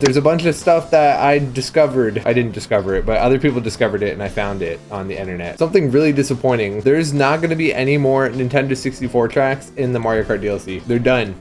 There's a bunch of stuff that I discovered. I didn't discover it, but other people discovered it and I found it on the internet. Something really disappointing. There's not going to be any more Nintendo 64 tracks in the Mario Kart DLC. They're done.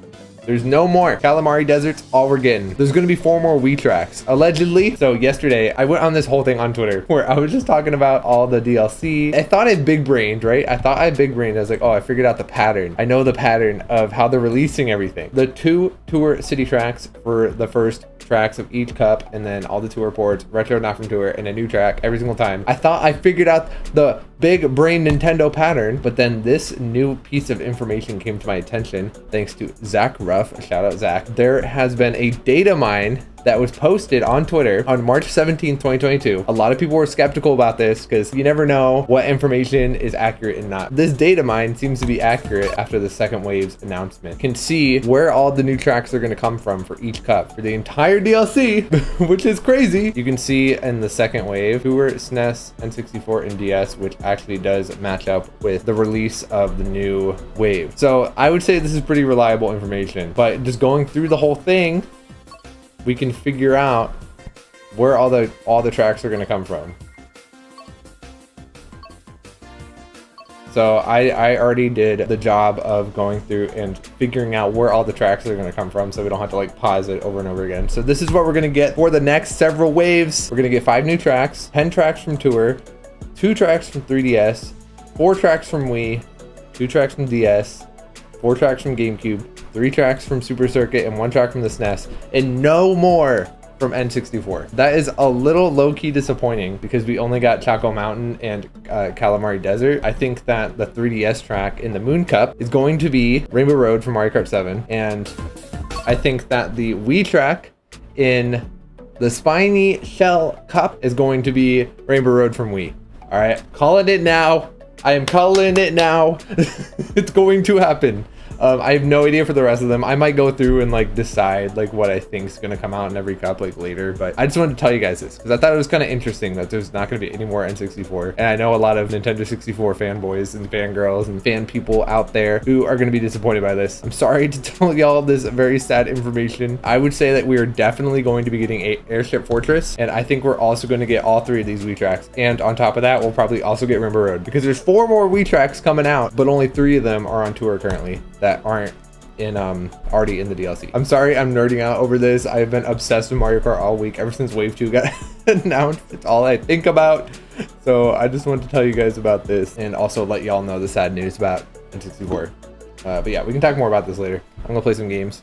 There's no more. Calamari Desert's all we're getting. There's gonna be 4 more Wii tracks, allegedly. So yesterday, I went on this whole thing on Twitter where I was just talking about all the DLC. I thought I big brained, right? I thought I big brained. I was like, oh, I figured out the pattern. I know the pattern of how they're releasing everything. The 2 tour city tracks for the first tracks of each cup, and then all the tour ports, retro not from tour, and a new track every single time. I thought I figured out the big brain Nintendo pattern, but then this new piece of information came to my attention thanks to Zach Ruff. Shout out Zach. There has been a data mine that was posted on Twitter on March 17th, 2022. A lot of people were skeptical about this because you never know what information is accurate and not. This data mine seems to be accurate after the second wave's announcement. You can see where all the new tracks are going to come from for each cup for the entire DLC, which is crazy. You can see in the second wave, Tour, SNES, N64, and DS, which actually does match up with the release of the new wave. So I would say this is pretty reliable information, but just going through the whole thing, we can figure out where all the tracks are going to come from. So I already did the job of going through and figuring out where all the tracks are going to come from, so we don't have to like pause it over and over again. So this is what we're going to get for the next several waves. We're going to get 5 new tracks, 10 tracks from Tour, 2 tracks from 3DS, 4 tracks from Wii, 2 tracks from DS, 4 tracks from GameCube, 3 tracks from Super Circuit, and 1 track from the SNES, and no more from N64. That is a little low-key disappointing because we only got Choco Mountain and Calamari Desert. I think that the 3DS track in the Moon Cup is going to be Rainbow Road from Mario Kart 7, and I think that the Wii track in the Spiny Shell Cup is going to be Rainbow Road from Wii. All right, calling it now. I am calling it now. It's going to happen. I have no idea for the rest of them. I might go through and like decide like what I think is going to come out in every cup like later, but I just wanted to tell you guys this because I thought it was kind of interesting that there's not going to be any more N64, and I know a lot of Nintendo 64 fanboys and fangirls and fan people out there who are going to be disappointed by this. I'm sorry to tell y'all this very sad information. I would say that we are definitely going to be getting a Airship Fortress, and I think we're also going to get all 3 of these Wii tracks, and on top of that we'll probably also get Rainbow Road because there's 4 more Wii tracks coming out, but only 3 of them are on tour currently that aren't in already in the DLC. I'm sorry I'm nerding out over this. I've been obsessed with Mario Kart all week ever since Wave 2 got announced. It's all I think about. So I just wanted to tell you guys about this and also let y'all know the sad news about N64. But yeah, we can talk more about this later. I'm gonna play some games.